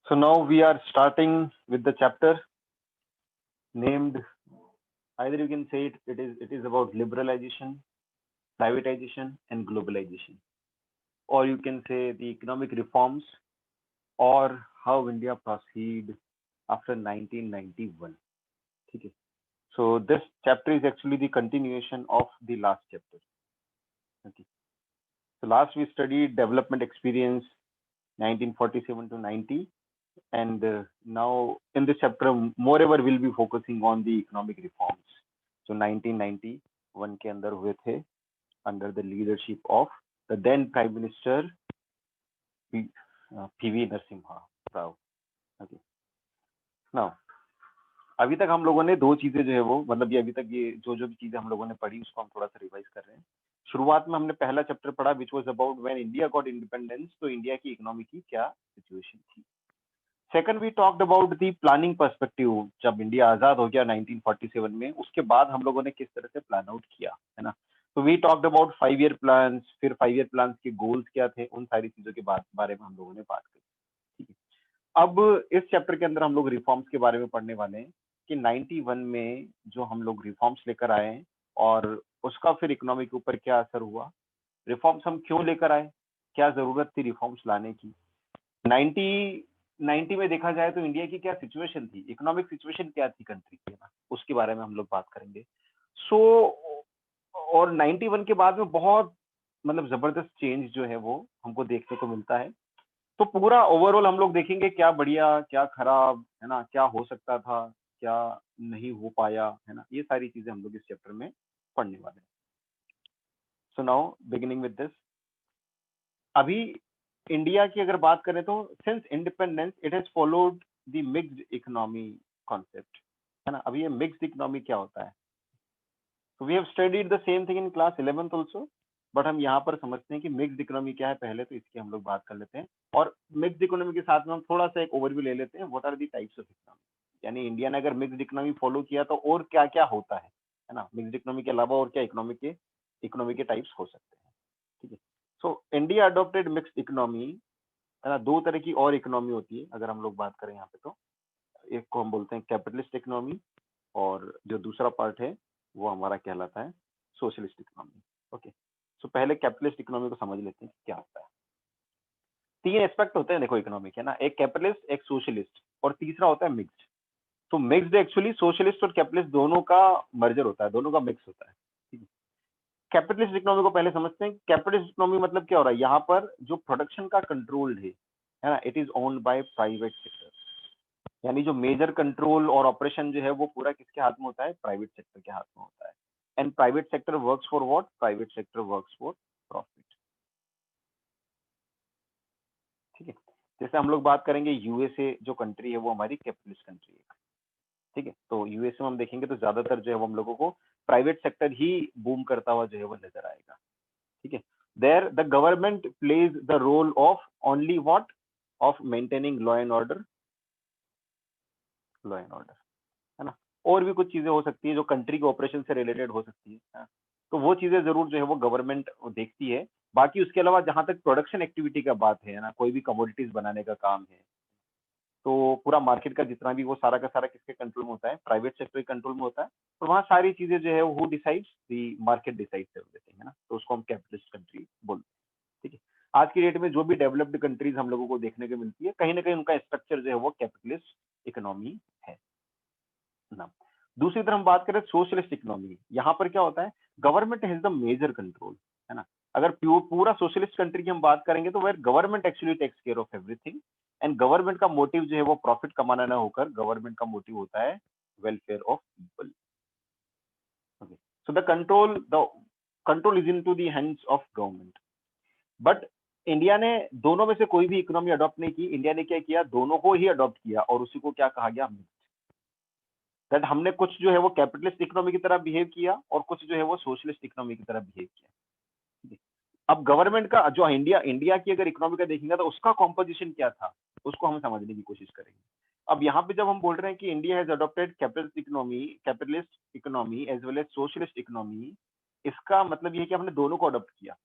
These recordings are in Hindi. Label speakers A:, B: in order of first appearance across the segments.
A: So now we are starting with the chapter named, either you can say it is about liberalization, privatization, and globalization, or you can say the economic reforms or how India proceed after 1991. Okay. So this chapter is actually the continuation of the last chapter. Okay. So last we studied development experience 1947 to 90, and now in this chapter moreover we'll be focusing on the economic reforms जो 1991 के अंदर हुए थे under the leadership of the then prime minister PV Narasimha Rao. Okay. Now अभी तक हम लोगों ने दो चीजें जो है वो मतलब ये अभी तक ये जो जो भी चीजें हम लोगों ने पढ़ी उसको हम थोड़ा सा रिवाइज कर रहे हैं. शुरुआत में हमने पहला चैप्टर पढ़ा which was about when India got independence. तो इंडिया की इकोनॉमी की क्या सिचुएशन थी. Second we talked about the planning perspective. जब इंडिया आजाद हो गया 1947 में उसके बाद हम लोगों ने किस तरह से प्लान आउट किया है ना. तो we talked about 5 year plans, फिर 5 ईयर प्लान्स के गोल्स क्या थे, उन सारी चीजों के बारे में हम लोगों ने बात की. ठीक है. अब इस चैप्टर के अंदर हम लोग रिफॉर्म्स के बारे में पढ़ने वाले हैं कि 91 में जो हम लोग रिफॉर्म्स लेकर आए हैं और उसका फिर इकोनॉमी के ऊपर क्या असर हुआ, रिफॉर्म्स हम क्यों लेकर आए, क्या जरूरत थी रिफॉर्म्स लाने की. 90 में देखा जाए तो इंडिया की क्या सिचुएशन थी, इकोनॉमिक सिचुएशन क्या थी कंट्री की, ना उसके बारे में हम लोग बात करेंगे. सो और 91 के बाद में बहुत मतलब जबरदस्त चेंज जो है वो हमको देखने को मिलता है. तो पूरा ओवरऑल हम लोग देखेंगे क्या बढ़िया क्या खराब है ना, क्या हो सकता था क्या नहीं हो पाया है ना, ये सारी चीजें हम लोग इस चैप्टर में पढ़ने वाले हैं. So now beginning with this. अभी इंडिया की अगर बात करें तो since independence it has followed the mixed economy concept है ना. अभी ये मिक्स्ड इकोनॉमी क्या होता है, तो we have studied the same thing in class 11th also, but हम यहाँ पर समझते हैं कि मिक्स्ड इकोनॉमी क्या है पहले, तो इसकी हम लोग बात कर लेते हैं. और मिक्स्ड इकोनॉमी के साथ में हम थोड़ा सा एक ओवरव्यू ले लेते हैं what are the types of economy. यानी इंडिया ने अगर मिक्स्ड इकोनॉमी फॉलो किया तो और क्या क्या होता है ना. मिक्स्ड इकोनॉमी के अलावा और क्या इकोनॉमी के टाइप्स हो सकते हैं. ठीक है. So India adopted mixed economy है ना. दो तरह की और इकोनॉमी होती है अगर हम लोग बात करें यहाँ पे, तो एक को हम बोलते हैं कैपिटलिस्ट इकोनॉमी और जो दूसरा पार्ट है वो हमारा कहलाता है सोशलिस्ट इकोनॉमी. ओके. सो पहले कैपिटलिस्ट इकोनॉमी को समझ लेते हैं कि क्या होता है. तीन एस्पेक्ट होते हैं देखो इकोनॉमी के ना, एक कैपिटलिस्ट एक सोशलिस्ट और तीसरा होता है मिक्स्ड. तो मिक्स्ड एक्चुअली सोशलिस्ट और कैपिटलिस्ट दोनों का मर्जर होता है, दोनों का मिक्स होता है. कैपिटलिस्ट इकोनॉमी को पहले समझते हैं. कैपिटलिस्ट इकोनॉमी मतलब क्या हो रहा है, यहाँ पर जो प्रोडक्शन का कंट्रोल है ना, it is owned by private sector. यानी जो मेजर कंट्रोल और ऑपरेशन जो है वो पूरा किसके हाथ में होता है, प्राइवेट सेक्टर के हाथ में होता है. And private sector works for what, private sector works for profit. ठीक है. जैसे हम लोग बात करेंगे यूएसए जो कंट्री है वो हमारी कैपिटलिस्ट कंट्री है. ठीक है. तो यूएसए में हम देखेंगे तो ज्यादातर जो है वो हम लोगों को प्राइवेट सेक्टर ही बूम करता हुआ जो है वो नजर आएगा. ठीक है. There the government plays the role of only what, of maintaining law and order है ना. और भी कुछ चीजें हो सकती है जो कंट्री के ऑपरेशन से रिलेटेड हो सकती है हाँ? तो वो चीजें जरूर जो है वो गवर्नमेंट देखती है. बाकी उसके अलावा जहां तक प्रोडक्शन एक्टिविटी का बात है ना, कोई भी कमोडिटीज बनाने का काम है तो पूरा मार्केट का जितना भी वो सारा का सारा किसके कंट्रोल में होता है, प्राइवेट सेक्टर के कंट्रोल में होता है. तो वहाँ सारी चीजें जो है वो डिसाइड्स दी मार्केट डिसाइड देते हैं ना, तो उसको हम कैपिटलिस्ट कंट्री बोलते हैं. ठीक है. आज की डेट में जो भी डेवलप्ड कंट्रीज हम लोगों को देखने को मिलती है कहीं ना कहीं उनका स्ट्रक्चर जो है वो कैपिटलिस्ट इकोनॉमी है ना. दूसरी तरफ हम बात करें सोशलिस्ट इकोनॉमी, यहाँ पर क्या होता है, government has the major control है ना. अगर पूरा सोशलिस्ट कंट्री की हम बात करेंगे तो where government actually takes care of everything and government का मोटिव जो है वो प्रॉफिट कमाना ना होकर गवर्नमेंट का मोटिव होता है welfare of people. Okay. So the control is into the hands of government. But India ने दोनों में से कोई भी इकोनॉमी अडॉप्ट नहीं की. इंडिया ने क्या किया, दोनों को ही अडॉप्ट किया और उसी को क्या कहा गया, दैट हमने कुछ जो है वो कैपिटलिस्ट इकोनॉमी की तरह बिहेव किया और कुछ जो है वो सोशलिस्ट इकोनॉमी की तरह बिहेव किया. अब गवर्नमेंट का जो इंडिया इंडिया की अगर इकोनॉमी का देखेंगे तो उसका कॉम्पोजिशन क्या था उसको हम समझने की कोशिश करेंगे. अब यहाँ पे जब हम बोल रहे हैं कि India has adopted capitalist economy as well as socialist economy, इसका मतलब ये है कि हमने दोनों को अडॉप्ट किया.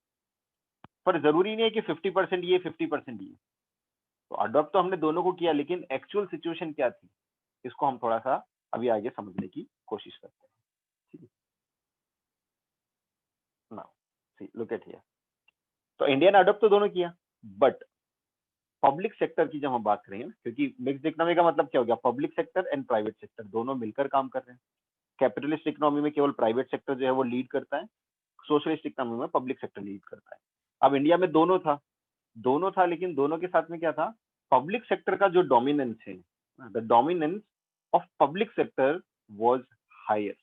A: पर जरूरी नहीं है कि 50% ये 50% ये. तो अडॉप्ट तो हमने दोनों को किया, लेकिन एक्चुअल सिचुएशन क्या थी, इसको हम थोड़ा सा अभी आगे समझने की कोशिश करते हैं। ठीक है, now see look at here. तो इंडिया ने अडॉप्ट तो दोनों किया, बट पब्लिक सेक्टर की जब हम बात करेंगे ना, क्योंकि मिक्स्ड इकोनॉमी का मतलब क्या हो गया, public sector and private sector दोनों मिलकर काम कर रहे हैं। कैपिटलिस्ट इकोनॉमी में केवल प्राइवेट सेक्टर जो है वो लीड करता है, सोशलिस्ट इकोनॉमी में पब्लिक सेक्टर लीड करता है। अब इंडिया में दोनों था, लेकिन दोनों के साथ में क्या था, पब्लिक सेक्टर का जो डोमिनेंस है, the dominance of public sector was higher,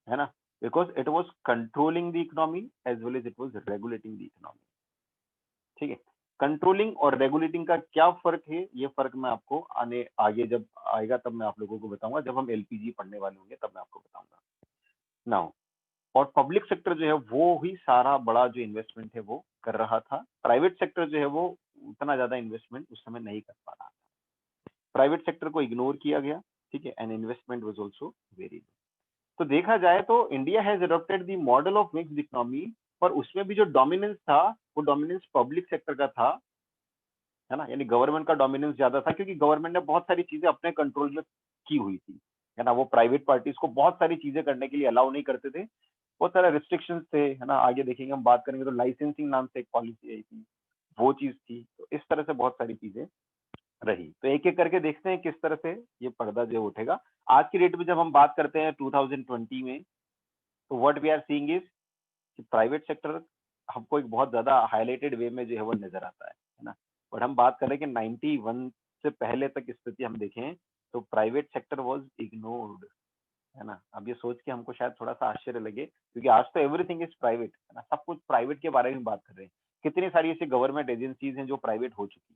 A: है ना, because it was controlling the economy as well as it was regulating the economy. ठीक है, कंट्रोलिंग और रेगुलेटिंग का क्या फर्क है, ये फर्क मैं आपको आगे जब आएगा तब मैं आप लोगों को बताऊंगा, जब हम एलपीजी पढ़ने वाले होंगे तब मैं आपको बताऊंगा। नाउ, और पब्लिक सेक्टर जो है वो ही सारा बड़ा जो इन्वेस्टमेंट है वो कर रहा था, प्राइवेट सेक्टर जो है वो उतना ज्यादा इन्वेस्टमेंट उस समय नहीं कर पा रहा था, प्राइवेट सेक्टर को इग्नोर किया गया। ठीक है, and investment was also very low. तो देखा जाए तो India has adopted the model of mixed economy, पर उसमें भी जो डोमिनेंस था वो डोमिनेंस पब्लिक सेक्टर का था, है ना, यानी गवर्नमेंट का डोमिनेंस ज्यादा था, क्योंकि गवर्नमेंट ने बहुत सारी चीजें अपने कंट्रोल में की हुई थी, है ना, वो प्राइवेट पार्टीज को बहुत सारी चीजें करने के लिए अलाउ नहीं करते थे, बहुत सारे रिस्ट्रिक्शंस थे, है ना, आगे देखेंगे हम बात करेंगे तो लाइसेंसिंग नाम से एक पॉलिसी आई थी, वो चीज थी। तो इस तरह से बहुत सारी चीजें रही। तो एक एक करके देखते हैं किस तरह से ये पर्दा जो उठेगा। आज की डेट में जब हम बात करते हैं 2020 में, तो what we are seeing is कि प्राइवेट सेक्टर हमको एक बहुत ज्यादा हाईलाइटेड वे में जो है वो नजर आता है ना। बट हम बात करें कि 91 से पहले तक स्थिति हम देखें तो प्राइवेट सेक्टर वाज इग्नोर्ड, है ना। अब ये सोच के हमको शायद थोड़ा सा आश्चर्य लगे, क्योंकि आज तो एवरीथिंग इज प्राइवेट, है ना, सब कुछ प्राइवेट के बारे में बात कर रहे हैं। कितनी सारी ऐसी गवर्नमेंट एजेंसीज हैं जो प्राइवेट हो चुकी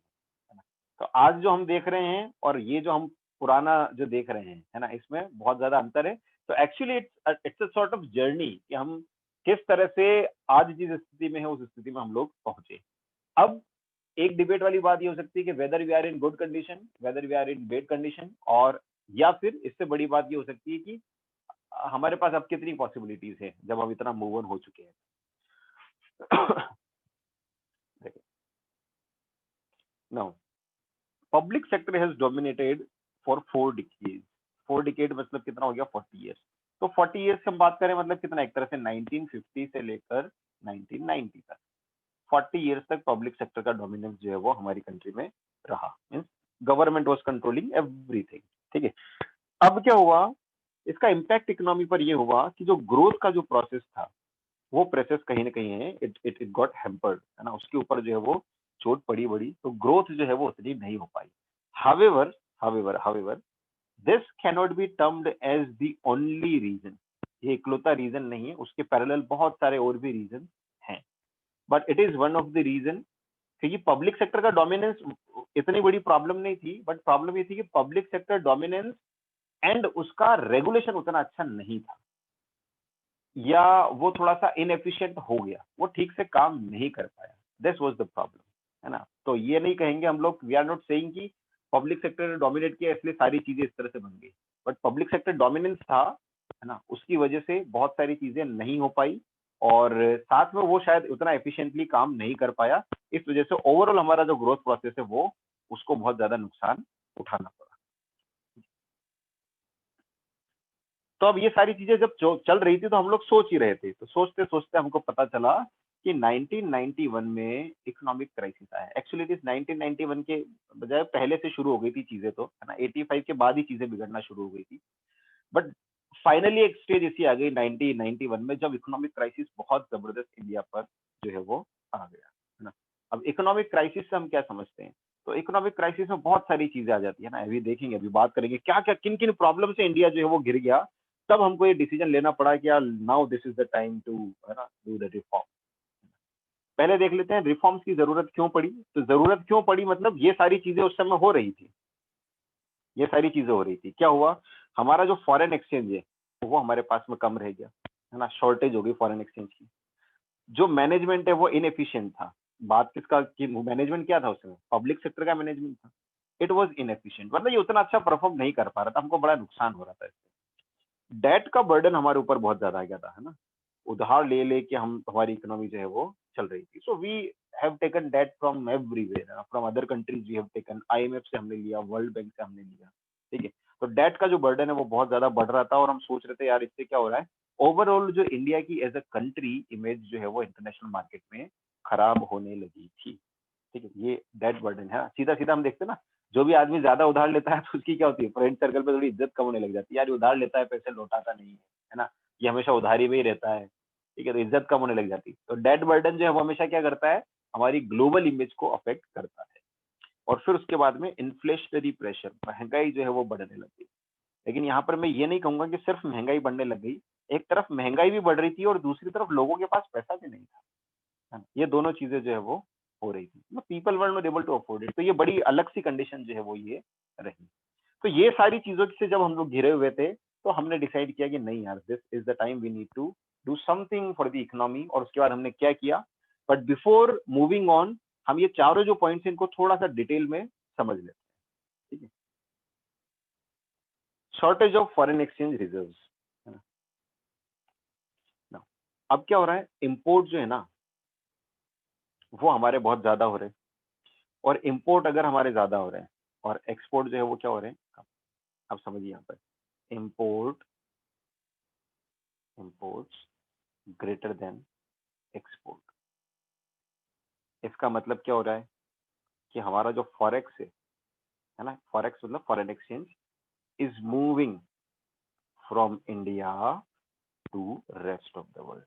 A: है ना। तो आज जो हम देख रहे हैं और ये जो हम पुराना जो देख रहे हैं, है ना, इसमें बहुत ज्यादा अंतर है। तो actually it's a sort of journey कि हम किस तरह से आज जिस स्थिति में है उस स्थिति में हम लोग पहुंचे। अब एक डिबेट वाली बात ये हो सकती है कि whether we are in good condition, whether we are in bad condition, और या फिर इससे बड़ी बात ये हो सकती है कि हमारे पास अब कितनी पॉसिबिलिटीज है जब हम इतना मूव ऑन हो चुके हैं। Now, public sector has dominated for 4 decade. 4 decade मतलब कितना हो गया, 40 ईयर्स। तो 40 ईयर्स की हम बात करें मतलब कितना, एक तरह से 1950 से लेकर 1990 तक 40 ईयर्स तक पब्लिक सेक्टर का डोमिनेंस जो है वो हमारी कंट्री में रहा, means government was controlling everything. ठीक है, अब क्या हुआ, इसका इम्पैक्ट इकोनॉमी पर ये हुआ कि जो ग्रोथ का जो प्रोसेस था वो प्रोसेस कहीं ना कहीं है it it it got hampered, है ना, उसके ऊपर जो है वो चोट पड़ी बड़ी, तो ग्रोथ जो है वो उतनी नहीं हो पाई। However however this cannot be termed as the only reason. ये इकलौता रीजन नहीं है, उसके पैरेलल बहुत सारे और भी रीजन हैं, but it is one of the reason. क्योंकि पब्लिक सेक्टर का डोमिनेंस इतनी बड़ी प्रॉब्लम नहीं थी, बट प्रॉब्लम ये थी कि पब्लिक सेक्टर डोमिनेंस एंड उसका रेगुलेशन उतना अच्छा नहीं था, या वो थोड़ा सा इनएफिशिएंट हो गया, वो ठीक से काम नहीं कर पाया। दिस वाज द प्रॉब्लम, है ना। तो ये नहीं कहेंगे हम लोग, वी आर नॉट सेइंग कि पब्लिक सेक्टर ने डोमिनेट किया इसलिए सारी चीजें इस तरह से बन गई, बट पब्लिक सेक्टर डोमिनेंस था, है ना, उसकी वजह से बहुत सारी चीजें नहीं हो पाई, और साथ में वो शायद उतना एफिशिएंटली काम नहीं कर पाया। इस वजह से ओवरऑल हमारा जो ग्रोथ प्रोसेस है वो उसको बहुत ज्यादा नुकसान उठाना पड़ा। तो अब ये सारी चीजें जब चल रही थी तो हम लोग सोच ही रहे थे, तो सोचते सोचते हमको पता चला कि 1991 में इकोनॉमिक क्राइसिस आया। एक्चुअली इस 1991 के बजाय पहले से शुरू हो गई थी चीजें, तो है ना, 85 के बाद ही चीजें बिगड़ना शुरू हो गई थी, बट फाइनली एक स्टेज ऐसी आ गई 1991 में जब इकोनॉमिक क्राइसिस बहुत जबरदस्त इंडिया पर जो है वो आ गया, है ना। अब इकोनॉमिक क्राइसिस से हम क्या समझते हैं, तो इकोनॉमिक क्राइसिस में बहुत सारी चीजें आ जाती है ना, अभी देखेंगे, अभी बात करेंगे क्या क्या किन किन प्रॉब्लम से इंडिया जो है वो गिर गया। तब हमको ये डिसीजन लेना पड़ा कि यार now this is the time to, है ना, डू द रिफॉर्म। पहले देख लेते हैं रिफॉर्म्स की जरूरत क्यों पड़ी। तो जरूरत क्यों पड़ी मतलब ये सारी चीजें उस समय हो रही थी, ये सारी चीजें हो रही थी। क्या हुआ, हमारा जो फॉरेन एक्सचेंज है वो हमारे पास में कम रह गया, है ना, शॉर्टेज हो गई फॉरेन एक्सचेंज की। जो मैनेजमेंट है वो इनएफिशिएंट था। बात किसका कि मैनेजमेंट क्या था उसमें, पब्लिक सेक्टर का मैनेजमेंट था। इट वाज इनएफिशिएंट, मतलब ये उतना अच्छा परफॉर्म नहीं कर पा रहा था, हमको बड़ा नुकसान हो रहा था इससे। डेट का बर्डन हमारे ऊपर बहुत ज्यादा आ गया था, है ना, उधार ले लेके हम हमारी इकोनॉमी जो है वो चल रही थी। So we have taken debt from everywhere, from other countries we have taken, IMF से हमने लिया, वर्ल्ड बैंक से हमने लिया, ठीक है। तो डेट का जो बर्डन है वो बहुत ज्यादा बढ़ रहा था और हम सोच रहे थे यार इससे क्या हो रहा है, ओवरऑल जो इंडिया की एज अ कंट्री इमेज जो है वो इंटरनेशनल मार्केट में खराब होने लगी थी, ठीक है। ये डेट बर्डन है, सीधा सीधा हम देखते हैं ना, जो भी आदमी ज्यादा उधार लेता है तो उसकी क्या होती है, फ्रेंड सर्कल पे थोड़ी इज्जत कम होने लग जाती है, यार ये उधार लेता है पैसे लौटाता नहीं है ना, ये हमेशा उधारी में ही रहता है, ठीक है, तो इज्जत कम होने लग जाती है। तो डेट बर्डन जो है वो हमेशा क्या करता है, हमारी ग्लोबल इमेज को अफेक्ट करता है। और फिर उसके बाद में इन्फ्लेशनरी प्रेशर, महंगाई जो है वो बढ़ने लग गई। लेकिन यहाँ पर मैं ये नहीं कहूंगा कि सिर्फ महंगाई बढ़ने लग गई, एक तरफ महंगाई भी बढ़ रही थी और दूसरी तरफ लोगों के पास पैसा भी नहीं था, है ना? ये दोनों चीजें जो है वो हो रही थी, people were not able to afford it. तो ये बड़ी अलग सी कंडीशन जो है वो ये रही। तो ये सारी चीजों से जब हम लोग घिरे हुए थे तो हमने डिसाइड किया कि नहीं यार, this is the time we need to do something for the economy. और उसके बाद हमने क्या किया, बट बिफोर मूविंग ऑन हम ये चारों जो पॉइंट्स इनको थोड़ा सा डिटेल में समझ लेते हैं, ठीक है। Shortage of foreign exchange reserves, है ना। Now, अब क्या हो रहा है, इंपोर्ट जो है ना वो हमारे बहुत ज्यादा हो रहे हैं, और इंपोर्ट अगर हमारे ज्यादा हो रहे हैं और एक्सपोर्ट जो है वो क्या हो रहे हैं कम। अब समझिए यहाँ पर, import imports greater than export, इसका मतलब क्या हो रहा है कि हमारा जो फॉरेक्स है ना, फॉरेक्स मतलब foreign exchange is moving from India to rest of the world.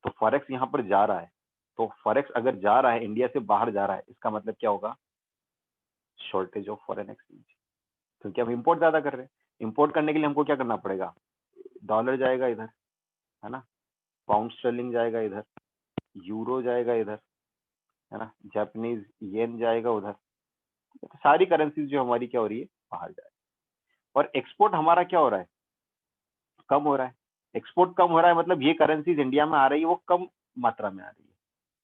A: तो फॉरेक्स यहाँ पर जा रहा है, तो फॉरेक्स अगर जा रहा है इंडिया से बाहर जा रहा है, इसका मतलब क्या होगा, शॉर्टेज ऑफ फॉरेन एक्सचेंज, क्योंकि हम इंपोर्ट ज्यादा कर रहे हैं। इंपोर्ट करने के लिए हमको क्या करना पड़ेगा, डॉलर जाएगा इधर, है ना, पाउंड स्टर्लिंग जाएगा इधर, यूरो जाएगा इधर, है ना, जापानीज येन जाएगा उधर, तो सारी करेंसीज जो हमारी क्या हो रही है, बाहर जा रही है। और एक्सपोर्ट हमारा क्या हो रहा है, कम हो रहा है। एक्सपोर्ट कम हो रहा है मतलब ये करेंसीज इंडिया में आ रही है वो कम मात्रा में आ रही है,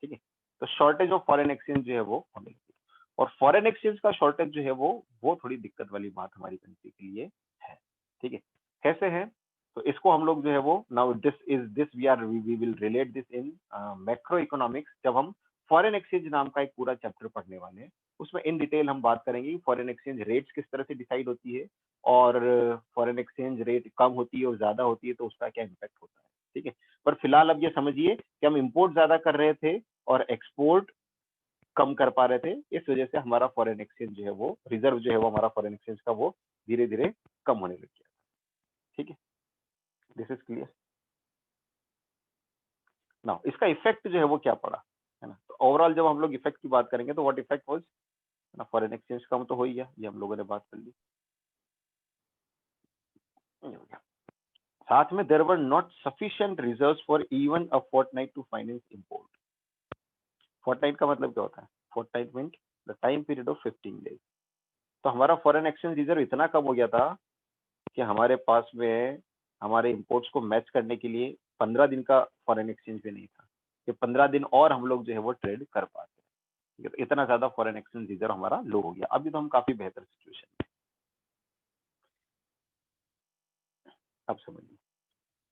A: ठीक है। तो शॉर्टेज ऑफ फॉरेन एक्सचेंज जो है वो होने लगी। और फॉरेन एक्सचेंज का शॉर्टेज जो है वो थोड़ी दिक्कत वाली बात हमारी कंट्री के लिए है, ठीक है। कैसे है, तो इसको हम लोग जो है वो, now this we will relate this in macroeconomics. जब हम फॉरेन एक्सचेंज नाम का एक पूरा चैप्टर पढ़ने वाले हैं, उसमें इन डिटेल हम बात करेंगे कि फॉरेन एक्सचेंज रेट्स किस तरह से डिसाइड होती है, और फॉरेन एक्सचेंज रेट कम होती है और ज्यादा होती है तो उसका क्या इम्पैक्ट होता है, ठीक है। पर फिलहाल अब ये समझिए कि हम इंपोर्ट ज्यादा कर रहे थे और एक्सपोर्ट कम कर पा रहे थे, इस वजह से हमारा फॉरेन एक्सचेंज जो है वो रिजर्व जो है वो हमारा फॉरेन एक्सचेंज का वो धीरे धीरे कम होने लग गया, ठीक है। This is clear. ना इसका इफेक्ट जो है वो क्या पड़ा, है ना। तो ओवरऑल जब हम लोग इफेक्ट की बात करेंगे तो व्हाट इफेक्ट वाज ना, फॉरेन एक्सचेंज कम तो हो ही गया, ये हम लोगों ने बात कर ली। साथ में there were not sufficient reserves for even a fortnight to finance import. Fortnight का मतलब क्या होता है, fortnight mean the time period of 15 days. तो हमारा फॉरेन एक्सचेंज रिजर्व इतना कम हो गया था कि हमारे पास में हमारे इंपोर्ट्स को मैच करने के लिए 15 दिन का फॉरेन एक्सचेंज भी नहीं था कि 15 दिन और हम लोग जो है वो ट्रेड कर पाते हैं, ठीक है। तो इतना ज्यादा फॉरेन एक्सचेंज रिजर्व हमारा लो हो गया। अभी तो हम काफी बेहतर सिचुएशन में। अब समझिए,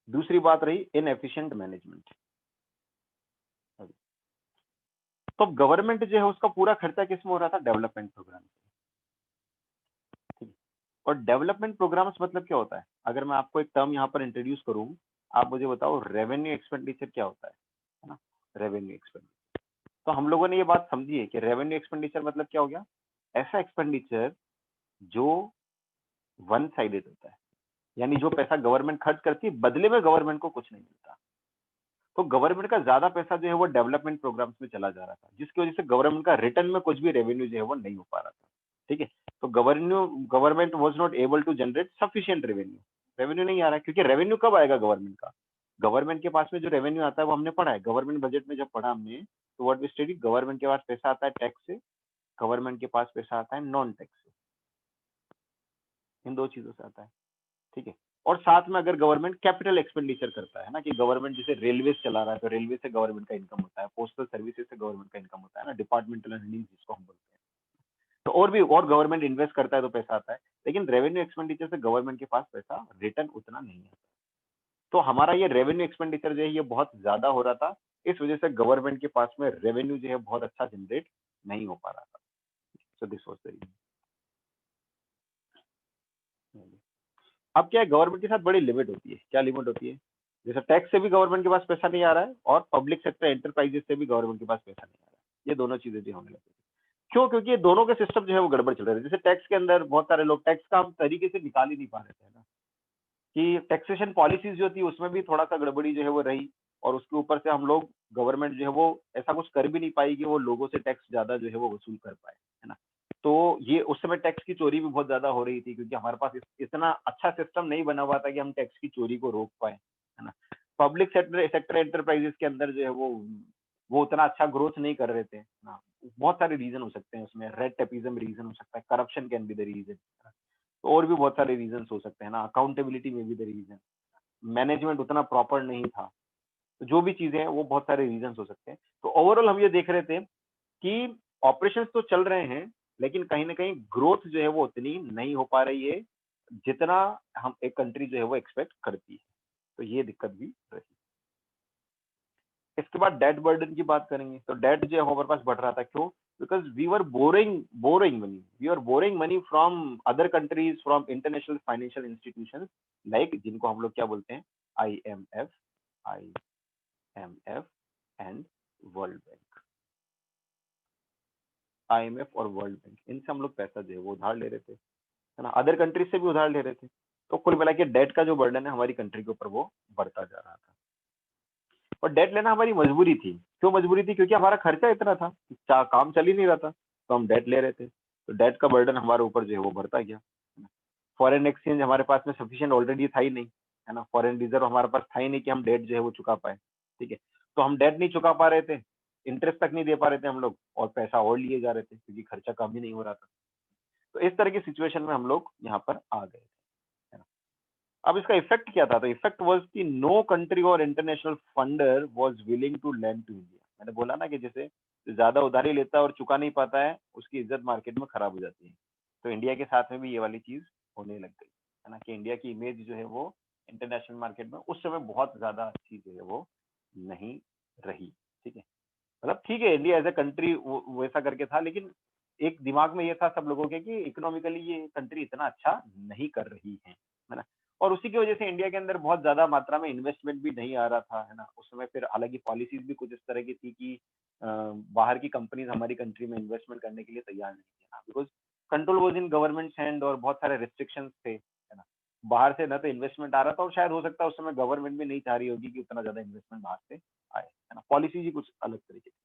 A: दूसरी बात रही इनएफिशिएंट मैनेजमेंट। तो गवर्नमेंट जो है उसका पूरा खर्चा किस में हो रहा था, डेवलपमेंट प्रोग्राम, ठीक है। और डेवलपमेंट प्रोग्राम्स मतलब क्या होता है, अगर मैं आपको एक टर्म यहाँ पर इंट्रोड्यूस करूँ, आप मुझे बताओ रेवेन्यू एक्सपेंडिचर क्या होता है ना, रेवेन्यू एक्सपेंडिचर। तो हम लोगों ने ये बात समझी है कि रेवेन्यू एक्सपेंडिचर मतलब क्या हो गया, ऐसा एक्सपेंडिचर जो वन साइडेड होता है, यानी जो पैसा गवर्नमेंट खर्च करती है बदले में गवर्नमेंट को कुछ नहीं मिलता। तो गवर्नमेंट का ज्यादा पैसा जो है वो डेवलपमेंट प्रोग्राम्स में चला जा रहा था, जिसकी वजह से गवर्नमेंट का रिटर्न में कुछ भी रेवेन्यू जो है वो नहीं हो पा रहा था, ठीक है। तो government was not able to generate sufficient revenue. Revenue नहीं आ रहा है, क्योंकि रेवेन्यू कब आएगा गवर्नमेंट का, गवर्नमेंट के पास में जो रेवेन्यू आता है वो हमने पढ़ा है गवर्नमेंट बजट में, जब पढ़ा हमने तो व्हाट वी स्टडी, गवर्नमेंट के पास पैसा आता है टैक्स से, गवर्नमेंट के पास पैसा आता है नॉन टैक्स से, इन दो चीजों से आता है, ठीक है। और साथ में अगर गवर्नमेंट कैपिटल एक्सपेंडिचर करता है ना, कि गवर्नमेंट जैसे रेलवे चला रहा है तो रेलवे से गवर्नमेंट का इनकम होता है, पोस्टल सर्विसेज से गवर्नमेंट का इनकम होता है ना, डिपार्टमेंटल अर्निंग जिसको हम बोलते हैं। तो और भी और गवर्नमेंट इन्वेस्ट करता है तो पैसा आता है, लेकिन रेवेन्यू एक्सपेंडिचर से गवर्नमेंट के पास पैसा रिटर्न उतना नहीं आता। तो हमारा ये रेवेन्यू एक्सपेंडिचर जो है ये बहुत ज्यादा हो रहा था, इस वजह से गवर्नमेंट के पास में रेवेन्यू जो है बहुत अच्छा जनरेट नहीं हो पा रहा था। So this was the reason. अब क्या है, गवर्नमेंट के साथ बड़ी लिमिट होती है। क्या लिमिट होती है? जैसे टैक्स से भी गवर्नमेंट के पास पैसा नहीं आ रहा है और पब्लिक सेक्टर एंटरप्राइजेस से भी गवर्नमेंट के पास पैसा नहीं आ रहा है। ये दोनों चीजें जो होने लगी। क्यों? क्योंकि ये दोनों के सिस्टम जो है वो गड़बड़ चल रहे थे। जैसे टैक्स के अंदर बहुत सारे लोग टैक्स का हम तरीके से निकाल ही नहीं पा रहे थे ना, कि टैक्सेशन पॉलिसीज जो थी उसमें भी थोड़ा सा गड़बड़ी जो है वो रही, और उसके ऊपर से हम लोग गवर्नमेंट जो है वो ऐसा कुछ कर भी नहीं पाई कि वो लोगों से टैक्स ज्यादा जो है वो वसूल कर पाए, है ना। तो ये उस समय टैक्स की चोरी भी बहुत ज्यादा हो रही थी, क्योंकि हमारे पास इतना अच्छा सिस्टम नहीं बना हुआ था कि हम टैक्स की चोरी को रोक पाए, है ना। पब्लिक सेक्टर सेक्टर एंटरप्राइजेस के अंदर जो है वो उतना अच्छा ग्रोथ नहीं कर रहे थे ना। बहुत सारे रीजन हो सकते हैं उसमें, रेड टेपिज्म रीजन हो सकता है, corruption can be the reason, तो और भी बहुत सारे रीजन हो सकते हैं ना, अकाउंटेबिलिटी में भी द रीजन, मैनेजमेंट उतना प्रॉपर नहीं था। तो जो भी चीजें हैं वो बहुत सारे रीजन हो सकते हैं। तो ओवरऑल हम ये देख रहे थे कि ऑपरेशंस तो चल रहे हैं, लेकिन कहीं ना कहीं ग्रोथ जो है वो उतनी नहीं हो पा रही है जितना हम एक कंट्री जो है वो एक्सपेक्ट करती है। तो ये दिक्कत भी रही। इसके बाद डेट बर्डन की बात करेंगे। तो डेट जो है हमारे पास बढ़ रहा था। क्यों? Because we were borrowing money from other countries, from international financial institution, like जिनको हम लोग क्या बोलते हैं, IMF, IMF and world bank. IMF और वर्ल्ड बैंक, इनसे हम लोग पैसा जो है वो उधार ले रहे थे, है ना। अदर कंट्रीज से भी उधार ले रहे थे। तो कुल मिला के डेट का जो बर्डन है हमारी कंट्री के ऊपर वो बढ़ता जा रहा था। और डेट लेना हमारी मजबूरी थी। क्यों मजबूरी थी? क्योंकि हमारा खर्चा इतना था, काम चल ही नहीं रहा था, तो हम डेट ले रहे थे। तो डेट का बर्डन हमारे ऊपर जो है वो बढ़ता गया। फॉरेन एक्सचेंज हमारे पास में सफिशिएंट ऑलरेडी था ही नहीं, है ना। फॉरेन रिजर्व हमारे पास था ही नहीं कि हम डेट जो है वो चुका पाए, ठीक है। तो हम डेट नहीं चुका पा रहे थे, इंटरेस्ट तक नहीं दे पा रहे थे हम लोग, और पैसा और लिए जा रहे थे क्योंकि खर्चा कम ही नहीं हो रहा था। तो इस तरह की सिचुएशन में हम लोग यहाँ पर आ गए, है ना। अब इसका इफेक्ट क्या था? तो इफेक्ट वाज कि नो कंट्री और international funder was willing to lend to India. मैंने बोला ना कि जैसे ज्यादा उधारी लेता है और चुका नहीं पाता है, उसकी इज्जत मार्केट में खराब हो जाती है। तो इंडिया के साथ में भी ये वाली चीज होने लग गई, है ना, कि इंडिया की इमेज जो है वो इंटरनेशनल मार्केट में उस समय बहुत ज्यादा अच्छी जो है वो नहीं रही, ठीक है। मतलब ठीक है, इंडिया एज ए कंट्री वैसा करके था, लेकिन एक दिमाग में ये था सब लोगों के कि इकोनॉमिकली ये कंट्री इतना अच्छा नहीं कर रही है ना। और उसी की वजह से इंडिया के अंदर बहुत ज्यादा मात्रा में इन्वेस्टमेंट भी नहीं आ रहा था, है ना। उस समय फिर हालांकि पॉलिसीज भी कुछ इस तरह की थी कि बाहर की कंपनीज हमारी कंट्री में इन्वेस्टमेंट करने के लिए तैयार नहीं थी ना, because control was in government hand और बहुत सारे रिस्ट्रिक्शन थे, है ना। बाहर से ना तो इन्वेस्टमेंट आ रहा था, और शायद हो सकता है उस समय गवर्नमेंट भी नहीं चाह रही होगी कि उतना ज्यादा इन्वेस्टमेंट बाहर से आए, है ना। पॉलिसीज ही कुछ अलग तरीके की।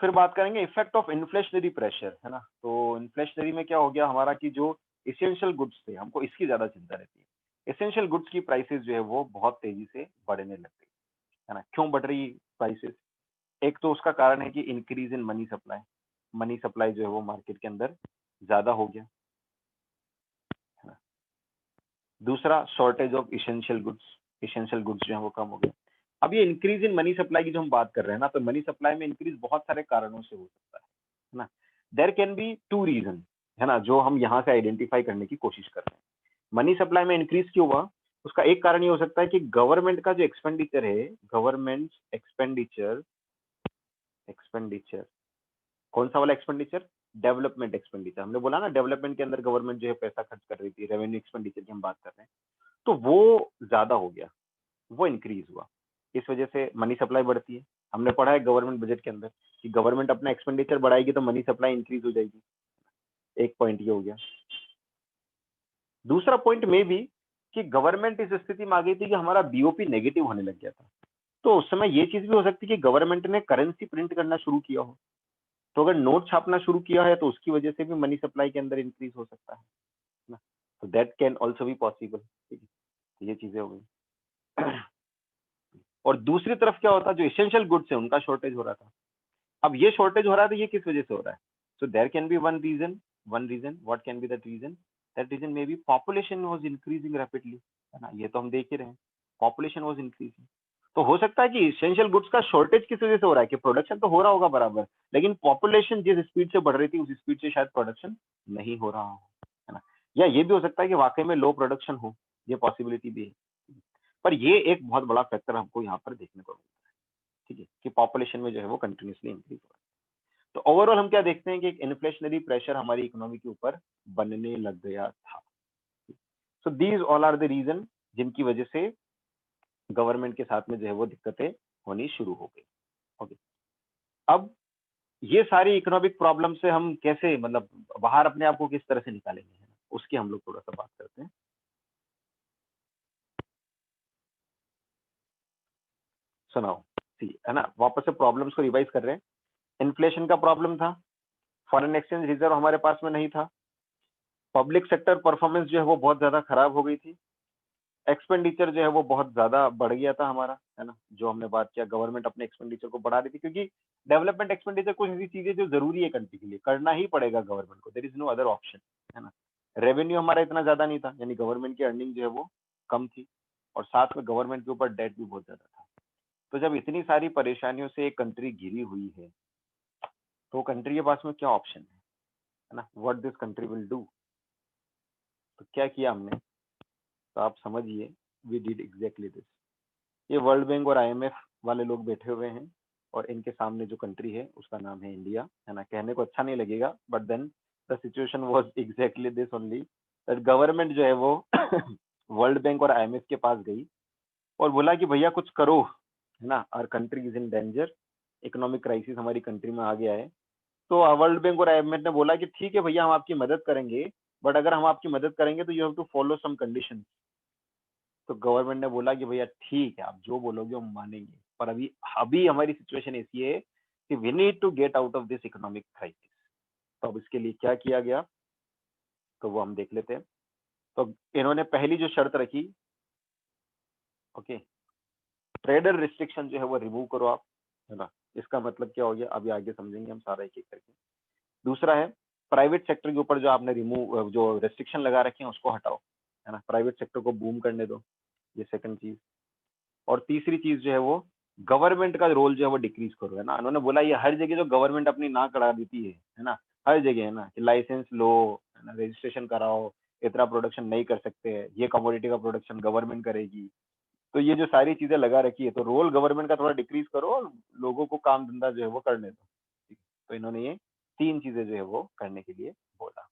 A: फिर बात करेंगे इफेक्ट ऑफ इन्फ्लेशनरी प्रेशर, है ना। तो इन्फ्लेशनरी में क्या हो गया हमारा कि जो इसेंशियल गुड्स थे, हमको इसकी ज्यादा चिंता रहती है। इसेंशियल गुड्स की प्राइसेस जो है वो बहुत तेजी से बढ़ने लग गई, है ना। क्यों बढ़ रही प्राइसेस? एक तो उसका कारण है कि इंक्रीज इन मनी सप्लाई जो है वो मार्केट के अंदर ज्यादा हो गया, है ना। दूसरा, शॉर्टेज ऑफ इसेंशियल गुड्स जो है वो कम हो गया। अब ये इंक्रीज इन मनी सप्लाई की जो हम बात कर रहे हैं ना, तो मनी सप्लाई में इंक्रीज बहुत सारे कारणों से हो सकता है ना। There can be two reason, है ना, जो हम यहाँ से आइडेंटिफाई करने की कोशिश कर रहे हैं। मनी सप्लाई में इंक्रीज क्यों हुआ? उसका एक कारण ये हो सकता है कि गवर्नमेंट का जो एक्सपेंडिचर है, गवर्नमेंट एक्सपेंडिचर एक्सपेंडिचर कौन सा वाला एक्सपेंडिचर? Development expenditure. हमने बोला ना, डेवलपमेंट के अंदर गवर्नमेंट जो है पैसा खर्च कर रही थी, रेवेन्यू एक्सपेंडिचर की हम बात कर रहे हैं, तो वो ज्यादा हो गया, वो इंक्रीज हुआ। इस वजह से मनी सप्लाई बढ़ती है। हमने पढ़ा है गवर्नमेंट बजट के अंदर कि गवर्नमेंट अपना एक्सपेंडिचर बढ़ाएगी तो मनी सप्लाई इंक्रीज हो जाएगी। एक पॉइंट ये हो गया। दूसरा पॉइंट में भी कि गवर्नमेंट इस स्थिति में आ गई थी कि हमारा बीओपी नेगेटिव होने लग गया था। तो उस समय ये चीज भी हो सकती है कि गवर्नमेंट ने करेंसी प्रिंट करना शुरू किया हो। तो अगर नोट छापना शुरू किया है तो उसकी वजह से भी मनी सप्लाई के अंदर इंक्रीज हो सकता है ना। तो that can also be possible, ठीक है। ये चीजें हो गई। और दूसरी तरफ क्या होता है, जो इसेंशियल गुड्स है उनका शॉर्टेज हो रहा था। अब ये शॉर्टेज हो रहा है तो ये किस वजह से हो रहा है? So there can be one reason what can be that reason? That reason may be population was increasing rapidly, है ना। ये तो हम देख ही रहे हैं, पॉपुलेशन वाज इंक्रीजिंग। तो हो सकता है कि इसेंशियल गुड्स का शॉर्टेज किस वजह से हो रहा है, कि प्रोडक्शन तो हो रहा होगा बराबर, लेकिन पॉपुलेशन जिस स्पीड से बढ़ रही थी उस स्पीड से शायद प्रोडक्शन नहीं हो रहा हो, है ना। या ये भी हो सकता है कि वाकई में लो प्रोडक्शन हो, ये पॉसिबिलिटी भी है। पर ये एक बहुत बड़ा फैक्टर हमको यहाँ पर देखने को मिलता है, ठीक है, कि पॉपुलेशन में जो है वो कंटिन्यूसली इंक्रीज हो रहा है। तो ओवरऑल हम क्या देखते हैं कि एक इन्फ्लेशनरी प्रेशर हमारी इकोनॉमी के ऊपर बनने लग गया था। So these all are the reason जिनकी वजह से गवर्नमेंट के साथ में जो है वो दिक्कतें होनी शुरू हो गई। ओके, अब ये सारी इकोनॉमिक प्रॉब्लम से हम कैसे मतलब बाहर अपने आप को किस तरह से निकालेंगे, है ना? उसकी हम लोग थोड़ा सा बात करते हैं। सुनाओ, सी है ना, वापस से प्रॉब्लम्स को रिवाइज कर रहे हैं। इन्फ्लेशन का प्रॉब्लम था, फॉरेन एक्सचेंज रिजर्व हमारे पास में नहीं था, पब्लिक सेक्टर परफॉर्मेंस जो है वो बहुत ज्यादा खराब हो गई थी, एक्सपेंडिचर जो है वो बहुत ज्यादा बढ़ गया था हमारा, है ना, जो हमने बात किया, गवर्नमेंट अपने एक्सपेंडिचर को बढ़ा रही थी, क्योंकि डेवलपमेंट एक्सपेंडिचर कुछ ऐसी चीजें जो जरूरी है कंट्री के लिए, करना ही पड़ेगा गवर्नमेंट को, there is no other option, है ना। रेवेन्यू हमारा इतना ज्यादा नहीं था, यानी गवर्नमेंट की अर्निंग जो है वो कम थी, और साथ में गवर्नमेंट के ऊपर डेट भी बहुत ज्यादा था। तो जब इतनी सारी परेशानियों से एक कंट्री घिरी हुई है, तो कंट्री के पास में क्या ऑप्शन है ना, what this country will do. तो क्या किया हमने, तो आप समझिए, वी डिड एग्जैक्टली दिस। ये वर्ल्ड बैंक और आईएमएफ वाले लोग बैठे हुए हैं, और इनके सामने जो कंट्री है उसका नाम है इंडिया, है ना। कहने को अच्छा नहीं लगेगा, but then the situation was exactly this only, that government जो है वो वर्ल्ड बैंक और आईएमएफ के पास गई और बोला कि भैया कुछ करो, है ना, our country is in danger, economic crisis हमारी कंट्री में आ गया है। तो वर्ल्ड बैंक और आईएमएफ ने बोला कि ठीक है भैया, हम आपकी मदद करेंगे, बट अगर हम आपकी मदद करेंगे तो you have to follow some condition. तो गवर्नमेंट ने बोला कि भैया ठीक है, आप जो बोलोगे हम मानेंगे, पर अभी अभी हमारी सिचुएशन ऐसी है कि we need to get out of this economic crisis. तो अब इसके लिए क्या किया गया, तो वो हम देख लेते हैं। तो इन्होंने पहली जो शर्त रखी, ओके, ट्रेडर रिस्ट्रिक्शन जो है वो रिमूव करो आप, है ना। इसका मतलब क्या हो गया, अभी आगे समझेंगे हम सारा एक एक करके। दूसरा है, प्राइवेट सेक्टर के ऊपर जो आपने रिमूव जो रेस्ट्रिक्शन लगा रखे हैं उसको हटाओ, है ना, प्राइवेट सेक्टर को बूम करने दो, ये सेकंड चीज। और तीसरी चीज जो है वो, गवर्नमेंट का रोल जो है वो डिक्रीज करो, है ना। उन्होंने बोला ये हर जगह जो गवर्नमेंट अपनी नाक अड़ा देती है ना, हर जगह, है ना, कि लाइसेंस लो, है ना, रजिस्ट्रेशन कराओ, इतना प्रोडक्शन नहीं कर सकते, ये कमोडिटी का प्रोडक्शन गवर्नमेंट करेगी। तो ये जो सारी चीजें लगा रखी है, तो रोल गवर्नमेंट का थोड़ा डिक्रीज करो और लोगों को काम धंधा जो है वो करने दो, ठीक है? तो इन्होंने ये तीन चीजें जो है वो करने के लिए बोला।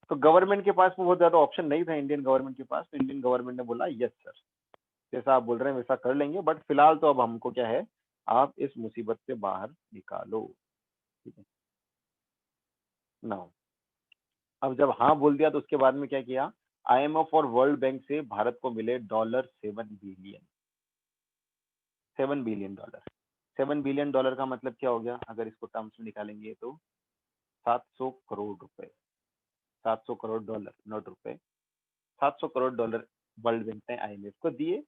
A: तो गवर्नमेंट के पास में बहुत ज्यादा ऑप्शन नहीं था इंडियन गवर्नमेंट के पास, तो इंडियन गवर्नमेंट ने बोला यस सर, जैसा आप बोल रहे हैं वैसा कर लेंगे, बट फिलहाल तो अब हमको क्या है, आप इस मुसीबत से बाहर निकालो, ठीक है ना। अब जब हाँ बोल दिया तो उसके बाद में क्या किया, आईएमएफ और वर्ल्ड बैंक से भारत को मिले $7 बिलियन, $7 बिलियन। $7 बिलियन का मतलब क्या हो गया, अगर इसको टर्म्स में निकालेंगे तो 700 करोड़ रुपए, $700 करोड़, नॉट रुपए, $700 करोड़ वर्ल्ड बैंक ने आईएमएफ को दिए,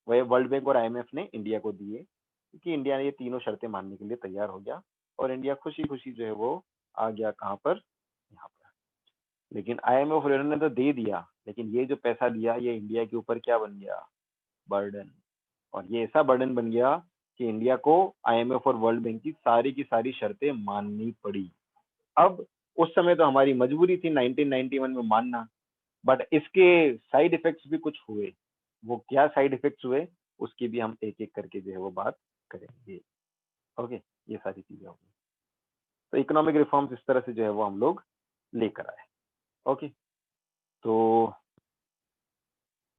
A: वही वर्ल्ड बैंक और आईएमएफ ने इंडिया को दिए, क्योंकि इंडिया ने ये तीनों शर्तें मानने के लिए तैयार हो गया, और इंडिया खुशी खुशी जो है वो आ गया कहाँ पर, यहाँ पर। लेकिन आईएमएफ और इन्होंने तो दे दिया, लेकिन ये जो पैसा दिया ये इंडिया के ऊपर क्या बन गया, बर्डन। और ये ऐसा बर्डन बन गया कि इंडिया को आईएमएफ और वर्ल्ड बैंक की सारी शर्तें माननी पड़ी। अब उस समय तो हमारी मजबूरी थी 1991 में मानना, बट इसके साइड इफेक्ट्स भी कुछ हुए। वो क्या साइड इफेक्ट्स हुए उसकी भी हम एक एक करके जो है वो बात करेंगे। ओके, ये सारी चीजें होंगी। तो इकोनॉमिक रिफॉर्म्स इस तरह से जो है वो हम लोग लेकर आए। ओके, तो